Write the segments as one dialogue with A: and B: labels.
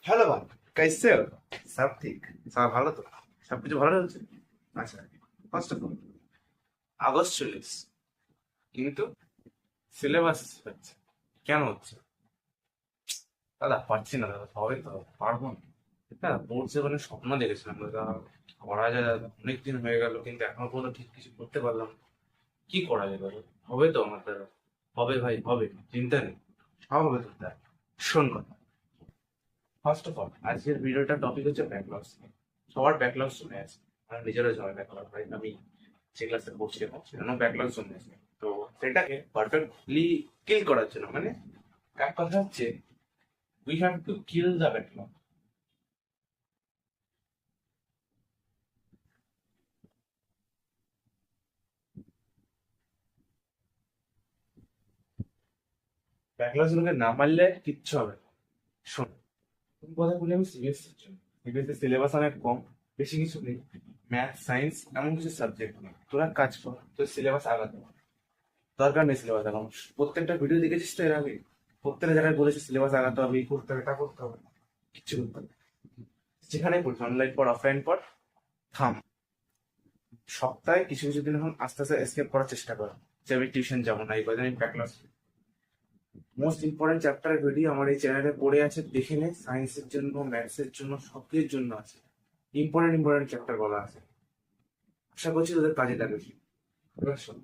A: Hello भाई। कैसे हो? सब ठीक? सब ভালো তো? সবকিছু ভালো চলছে? আচ্ছা। ফার্স্ট অফ অল আগস্ট চলে এসছে, কিন্তু সিলেবাস হচ্ছে কেন হচ্ছে? দাদা পারছি না দাদা, হবে তো? পারবো না। দাদা বোর্ড সেভেনের স্বপ্ন দেখেছিলাম দাদা, করা যায় দাদা, অনেকদিন হয়ে গেল কিন্তু এখনো পর্যন্ত ঠিক কিছু করতে পারলাম না। কি করা যায় দাদা? হবে তো আমার দ্বারা? হবে ভাই, হবে, চিন্তা নেই, সব হবে তোর দ্বারা। শোন কথা, ফার্স্ট অফ অল আজকের ভিডিওটার টপিক হচ্ছে ব্যাকলগস। সবার ব্যাকলগ শুনে আছে, আমার নিজেরও জয় ব্যাকলগ ভাই। আমি যে ক্লাসে পড়ছি এখন সেখানেও ব্যাকলগ শুনে আছে। তো সেটাকে পারফেক্টলি কিল করার জন্য, মানে এক কথা হচ্ছে we have to kill the backlog. Backlog গুলোকে না মারলে কিচ্ছু হবে না। শোন, তুমি কথা বলি আমি সিবিএসসির জন্য। সিবিএসসি সিলেবাস অনেক কম, বেশি কিছু নেই। ম্যাথ সায়েন্স এমন কিছু সাবজেক্ট নেই। তোরা এক কাজ কর, তোর সিলেবাস আগাতে হবে। দরকার নেই সিলেবাস আগানো। প্রত্যেকটা ভিডিও দেখেছিস তো এর আগে? প্রত্যেকটা জায়গায় বলেছে সিলেবাস আগাতে হবে, এই করতে হবে, এটা করতে হবে। কিচ্ছু করতে হবে না। যেখানে পড়ছি অনলাইন পর অফলাইন পর, থাম। সপ্তাহে কিছু কিছু দিন এখন আস্তে আস্তে এসকেপ করার চেষ্টা করো, যে আমি টিউশন যাবো না, এই কদিন আমি ব্যাকলগ। মোস্ট ইম্পর্টেন্ট চ্যাপ্টারের ভিডিও আমার এই চ্যানেলে পড়ে আছে, দেখে নে। সায়েন্সের জন্য, ম্যাথসের জন্য, সব কিছুর জন্য আছে। ইম্পর্টেন্ট ইম্পর্টেন্ট চ্যাপ্টার বলা আছে। আশা করছি তোদের কাজে লাগবে। এবার শোন,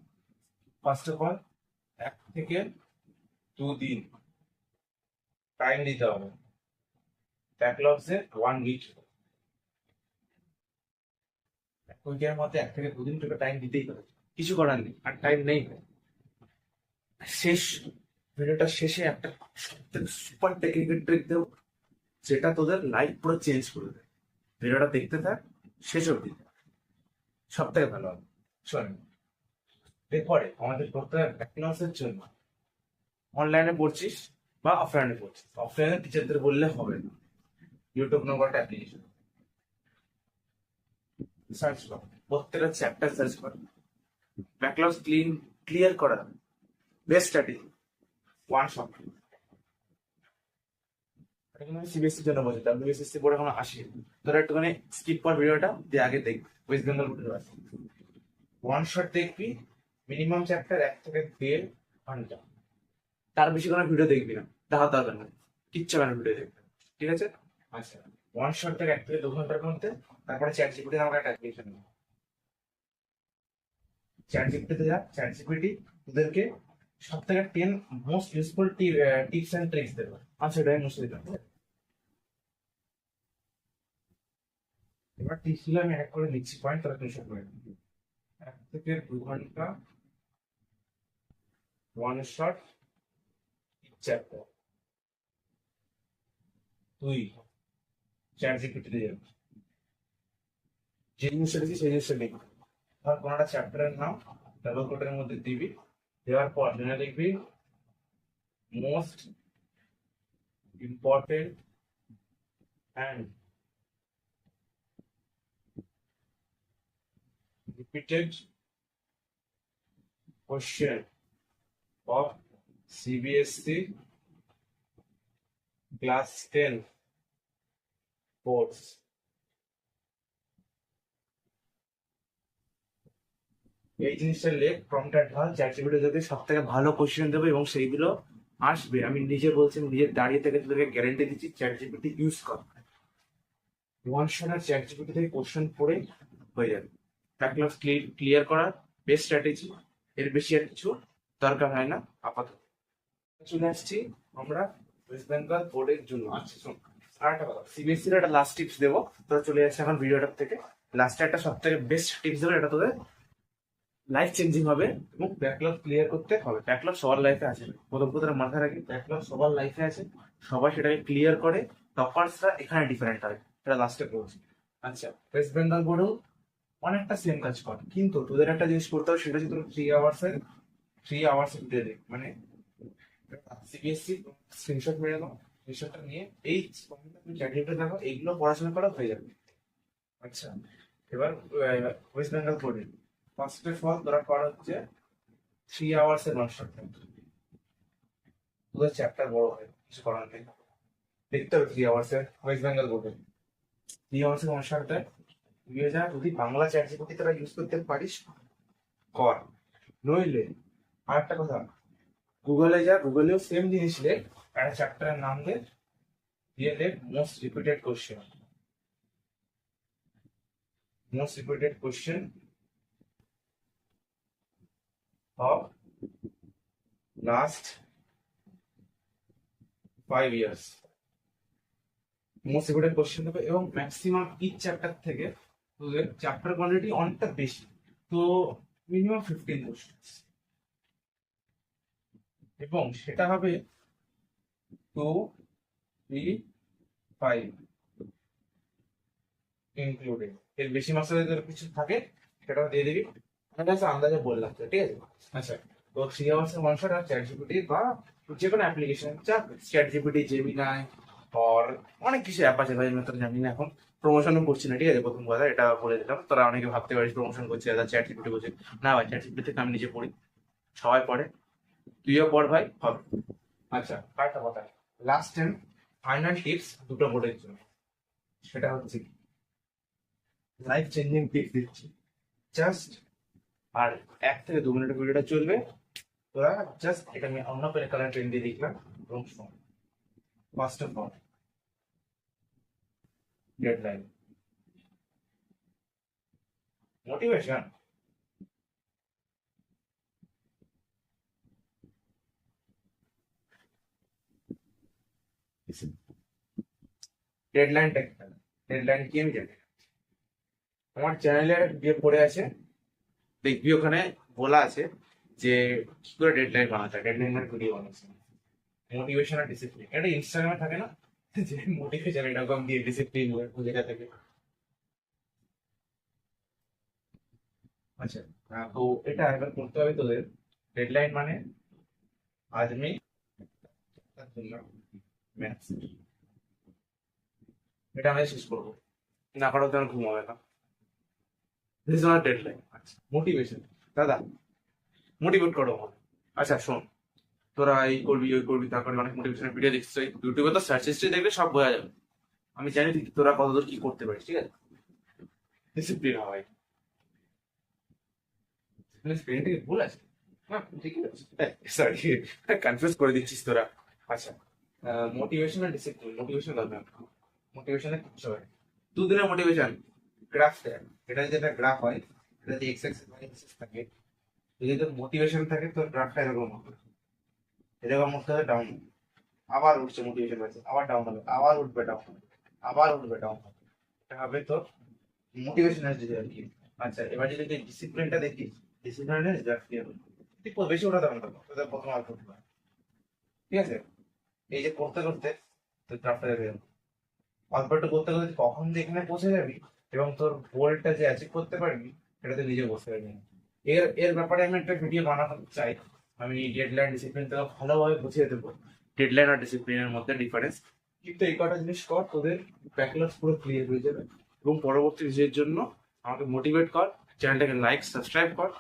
A: ফার্স্ট অফ অল 1 থেকে 2 দিন টাইম দিতে হবে ব্যাকলগসে। 1 উইক, এক উইকের মধ্যে 1 থেকে 2 দিন তোকে টাইম দিতেই হবে। কিছু করার নেই, আর টাইম নেই। শেষ ভিডিওটা শেষে একটা সবথেকে সুপার টেকনিক্যাল ট্রিক দেবো, যেটা তোদের লাইফ পুরো চেঞ্জ করে দেবে। ভিডিওটা দেখতে থাক শেষ অবধি, সব থেকে ভালো হবে। শোন, এরপরে আমাদের করতে হবে ব্যাকলগসের জন্য। অনলাইনে পড়ছিস বা অফলাইনে পড়ছিস, অফলাইনে টিচারদের বললে হবে না। ইউটিউব নাম্বার একটা অ্যাপ্লিকেশন, সার্চ কর, প্রত্যেকটা চ্যাপ্টার সার্চ কর। ব্যাকলগ ক্লিয়ার করা বেস্ট স্ট্র্যাটেজি, ওয়ান শট। এটা কিন্তু আমি সিবিএসসির জন্য বলছি, ডাব্লিউবিএসএসসি পড়ে এখন আসি। তোরা একটুখানি স্কিপ কর ভিডিওটা, দিয়ে আগে দেখ। ওয়েস্ট বেঙ্গল বোর্ডের আছে, ওয়ান শট দেখবি। মিনিমাম চ্যাপ্টার 1 থেকে 1.5 ঘন্টা, তার বেশি কোনো ভিডিও দেখবি না, দেখার দরকার নেই। কিচ্ছু হবে না ভিডিও দেখবে, ঠিক আছে? আচ্ছা, ওয়ান শট থেকে 1 থেকে 2 ঘন্টার মধ্যে। তারপরে চ্যাট জিপিটি আমাকে একটা অ্যাপ্লিকেশন, চ্যাট জিপিটিতে যা। চ্যাট জিপিটি তোদেরকে সব থেকে 10 most useful tips and tricks দেবে। আচ্ছা, এটাই মোস্ট দিলাম। এবার টিপস গুলো আমি এক করে লিখছি, পয়েন্ট তারা ক্লিয়ার করে নিবি। 1 থেকে 2 ঘন্টা ওয়ান শট চ্যাপ্টার। তুই চ্যাট জিপিটিতে যাবি, যে জিনিসটা দেখি সেই জিনিসটা লিখবি। ধর কোনো একটা চ্যাপ্টারের নাম ডাবল কোটের মধ্যে দিবি। দেওয়ার পর জেনে লিখবি most important and repeated question of CBSE class 10 course. এই জিনিসটা লেখ, প্রম্পটটা ঢাল, চ্যাটজিপিটি তোকে সব থেকে ভালো কোশ্চেন দেবে এবং সেইগুলো আসবে। আমি নিজে বলছি, আমি নিজের দাঁড়িয়ে থেকে তোকে গ্যারেন্টি দিচ্ছি, চ্যাটজিপিটি ইউজ কর। ওয়ান শট আর চ্যাটজিপিটি থেকে কোশ্চেন পড়ে হয়ে যাবে। ব্যাকলগ ক্লিয়ার করার বেস্ট স্ট্র্যাটেজি, এর বেশি আর কিছু দরকার হয় না আপাতত। চলে আসছি আমরা ওয়েস্ট বেঙ্গল বোর্ডের জন্য। আচ্ছা শোন, আর একটা কথা, সিবিএসসির একটা লাস্ট টিপস দেবো। তোরা চলে যাচ্ছে এখন ভিডিওটার থেকে। লাস্টে একটা সব থেকে বেস্ট টিপস দেবো, এটা তোদের লাইফ চেঞ্জিং হবে এবং ব্যাকলগ ক্লিয়ার করতে হবে। ব্যাকলগ সবার লাইফে আছে, প্রথম কথা মাথায় রাখি, ব্যাকলগ সবার লাইফে আছে। সবাই সেটাকে ক্লিয়ার করে, টপার্সরা এখানে ডিফারেন্ট হয়। এটা লাস্টে বলছি। আচ্ছা, ওয়েস্ট বেঙ্গল বোর্ডেও অনেকটা সেম কাজ কর, কিন্তু তোদের একটা জিনিস করতে হবে, সেটা হচ্ছে তোর 3 আওয়ার্সে ভিডিও দেখ। মানে সিবিএসসি স্ক্রিনশট মেরে নাও, স্ক্রিনশটটা নিয়ে এই চ্যাটিংটা দেখো, এইগুলো পড়াশোনা করা হয়ে যাবে। আচ্ছা, এবার ওয়েস্ট বেঙ্গল বোর্ডে ফার্স্ট অফ অল তোরা করা হচ্ছে 3 আওয়ার্সের নকশা। তোদের চ্যাপ্টার বড় হয়, কিছু করার নেই। দেখতে হবে 3 আওয়ার্সের ওয়েস্ট বেঙ্গল বোর্ডে 3 আওয়ার্সের অনুষ্ঠানটা তুই যা যদি বাংলা চ্যাট জিপিটি তোরা ইউজ করতে পারিস কর, নইলে আর একটা কথা, গুগলে যা, গুগলেও সেম জিনিস লেখ, একটা চ্যাপ্টারের নাম দে, দিয়ে লেখ most repeated question, most repeated question of last 5 years, most repeated question দেবে এবং ম্যাক্সিমাম ইচ চ্যাপ্টার থেকে তোদের চ্যাপ্টার কোয়ান্টিটি অনেকটা বেশি, তো মিনিমাম 15 কোশ্চেন, এবং সেটা হবে 2, 3, 5 ইনক্লুডেড। এর বেশি মার্কস যদি কিছু থাকে সেটাও দিয়ে দিবি, আমি জাস্ট আন্দাজে বললাম তো, ঠিক আছে। আচ্ছা, তো 3 আওয়ার্সের ওয়ান শট আর চ্যাট জিপিটি বা যে কোনো অ্যাপ্লিকেশন, চ্যাট জিপিটি, জেমিনাই, আর অনেক কিছু অ্যাপ আছে ভাই, আমি তো জানি না, এখন প্রমোশনও করছি না, ঠিক আছে, প্রথম কথা এটা বলে দিলাম। তোরা অনেকে ভাবতে পারিস প্রমোশন করছে দাদা, চ্যাট জিপিটি করছে, না ভাই, চ্যাট জিপিটি থেকে আমি নিজে পড়ি, সবাই পড়ে, তুইও পড় ভাই, হবে। আচ্ছা, আরেকটা কথা, লাস্ট টাইম ফাইনাল টিপস দুটো বোর্ডের জন্য, সেটা হচ্ছে লাইফ চেঞ্জিং টিপস দিচ্ছি, জাস্ট আর 1 থেকে 2 মিনিটের ভিডিওটা চলবে, তোরা জাস্ট এটা আমি অন্য করে কালার পেন দিয়ে লিখলাম এবং first of all deadline, motivation, ডেডলাইনটা কি, ডেডলাইন কি আমি জানি, আমার চ্যানেলে ভিডিও পড়ে আছে, দেখবি ওখানে বলা আছে যে কি করে ডেডলাইন বানাতে হয়, ডেডলাইনের ভিডিও বানাচ্ছে, মোটিভেশন আর ডিসিপ্লিন, এটা ইনস্টাগ্রামে থাকে না যে মোটিভেশন এরকম দিয়ে ডিসিপ্লিন যেটা থাকে। আচ্ছা, তো এটা এবার করতে হবে তোদের, ডেডলাইন মানে আজ আমি ম্যাথস, এটা আমি শেষ করবো, না করার তো ঘুম হবে না, দিস ইজ নট ডেডলাইন। আচ্ছা, মোটিভেশন, দাদা মোটিভেট করো আমাকে। আচ্ছা শোন, তোরা এই করবি ওই করবি, তারপরে অনেক মোটিভেশনের ভিডিও দেখছিস, ইউটিউবে তো সার্চ হিস্ট্রি দেখলে সব বোঝা যাবে, আমি জানি তোরা কতদূর কি করতে পারিস, ঠিক আছে, ডিসিপ্লিন হয়, স্পেলিংটা কি ভুল আছে, না ঠিকই আছে, সরি কনফিউজ করে দিচ্ছিস তোরা। আচ্ছা, মোটিভেশন আর ডিসিপ্লিন, মোটিভেশন দরকার, মোটিভেশনে কিছু হয়, 2 দিনের মোটিভেশন গ্রাফ দেয়, এটা যদি একটা গ্রাফ হয়, এটা যদি এক্স এক্সিস ওয়াই এক্সিস থাকে, যদি তোর মোটিভেশন থাকে তোর গ্রাফটা এরকম হবে, এরকম উঠতে হবে, ডাউন, আবার উঠছে মোটিভেশন আছে, আবার ডাউন হবে, আবার উঠবে ডাউন হবে, আবার উঠবে ডাউন হবে, এটা হবে তোর মোটিভেশন আসছে আর কি। আচ্ছা, এবার যদি তুই ডিসিপ্লিনটা দেখিস, ডিসিপ্লিনের গ্রাফ কি হবে, তুই বেশি ওঠাতে হবে না, তোদের প্রথম আর করতে হবে, ঠিক আছে, এই যে করতে করতে তোর গ্রাফটা দেখে যাবে, অল্প একটু করতে করতে তুই কখন যে এখানে পৌঁছে যাবি এবং তোর গোলটা যে অ্যাচিভ করতে পারবি সেটা তুই নিজে বসতে পারবি না। এর এর ব্যাপারে আমি একটা ভিডিও বানাতে চাই, আমি ডেডলাইন ডিসিপ্লিন তোকে ভালোভাবে বুঝিয়ে দেবো, ডেডলাইন আর ডিসিপ্লিনের মধ্যে ডিফারেন্স, কিন্তু এই কটা জিনিস কর, তোদের ব্যাকলগস পুরো ক্লিয়ার হয়ে যাবে, এবং পরবর্তী ভিডিওর জন্য আমাকে মোটিভেট কর, চ্যানেলটাকে লাইক সাবস্ক্রাইব কর,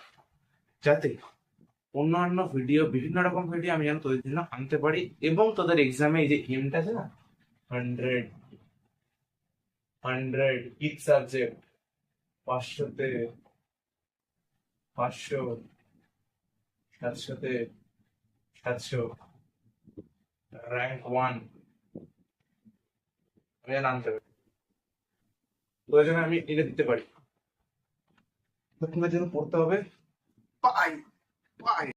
A: যাতে অন্যান্য ভিডিও, বিভিন্ন রকম ভিডিও আমি যেন তোদের জন্য আনতে পারি, এবং তোদের এক্সামে এই যে এমটা আছে না, 100 100 ইচ সাবজেক্ট, 500তে 500, 700তে 700, র্যাঙ্ক 1 আমি যেন আনতে পারি, তোদের জন্য আমি এটা দিতে পারি, তো তোমার জন্য পড়তে হবে, বাই বাই।